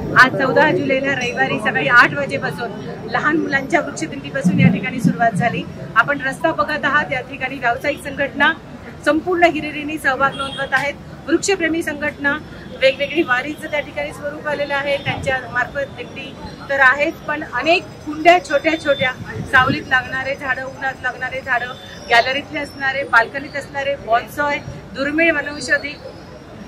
आज 14 जुलैला रविवारी सकाळी 8 वाजेपासून लहान मुलांच्या वृक्षदिंडीपासून या ठिकाणी सुरुवात झाली। आपण रस्ता बघत आहात। या ठिकाणी व्यावसायिक संघटना संपूर्ण हिरिरीने सहभाग नोंदवत आहेत। वृक्षप्रेमी संघटना वेगवेगळी वारीचं त्या ठिकाणी स्वरूप आलेलं आहे, त्यांच्या मार्फत दिंडी तर आहेत, पण अनेक कुंड्या छोट्या छोट्या सावलीत लागणारे झाडं, उन्हात लागणारे झाडं, गॅलरीतले असणारे, बाल्कनीत असणारे बॉन्सॉय, दुर्मिळ वनौषधी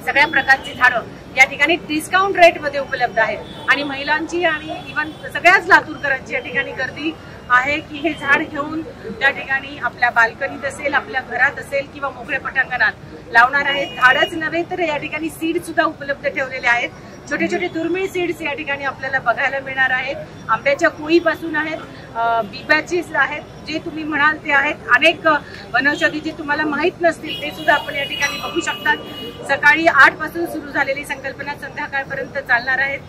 सगळ्या प्रकारची झाडं या ठिकाणी डिस्काउंट रेट मध्ये उपलब्ध आहेत। आणि महिलांची आणि इव्हन सगळ्याच लातूरकरांची या ठिकाणी गर्दी आहे की हे झाड घेऊन त्या ठिकाणी आपल्या बाल्कनीत असेल, आपल्या घरात असेल किंवा मोकळ्या पटांगणात लावणार आहेत। झाडच नव्हे तर या ठिकाणी सीड सुद्धा उपलब्ध ठेवलेले आहेत। छोटे छोटे दुर्मिळ सीड्स या ठिकाणी आपल्याला बघायला मिळणार आहेत। आंब्याच्या कोळीपासून आहेत, बिब्याची आहेत, जे तुम्ही म्हणाल ते आहेत, अनेक वनौषधी जे तुम्हाला माहित नसतील ते सुद्धा आपण या ठिकाणी बघू शकतात। सकाळी 8 पासून सुरू झालेली संकल्पना संध्याकाळपर्यंत चालणार आहेत।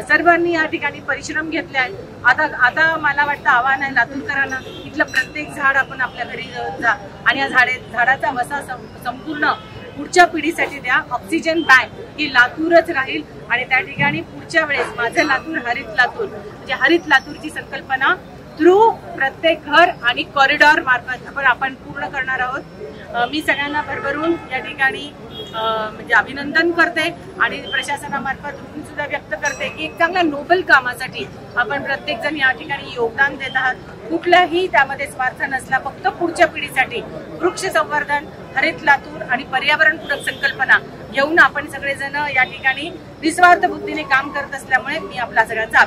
सर्वांनी या ठिकाणी परिश्रम घेतले आहेत। आता मला वाटतं आव्हान आहे लातूरकरांना, इथलं प्रत्येक झाड आपण आपल्या घरी घेऊन जा आणि या झाडाचा वसा संपूर्ण पुढच्या पिढीसाठी द्या। ऑक्सिजन बँक ही लातूरच राहील आणि त्या ठिकाणी पुढच्या वेळेस माझं लातूर हरित लातूर म्हणजे हरित लातूरची संकल्पना थ्रू प्रत्येक घर आणि कॉरिडॉर मार्फत आपण पूर्ण करणार आहोत। मी सगळ्यांना भरभरून या ठिकाणी म्हणजे अभिनंदन करते आणि प्रशासनामार्फत ऋण सुद्धा व्यक्त करते की एक चांगल्या नोबल कामासाठी आपण प्रत्येक जण या ठिकाणी योगदान देत आहात। कुठलाही त्यामध्ये स्वार्थ नसला, फक्त पुढच्या पिढीसाठी वृक्ष संवर्धन, हरित लातूर आणि पर्यावरणपूरक संकल्पना घेऊन आपण सगळेजण या ठिकाणी निस्वार्थ बुद्धीने काम करत असल्यामुळे मी आपला सगळ्यांचा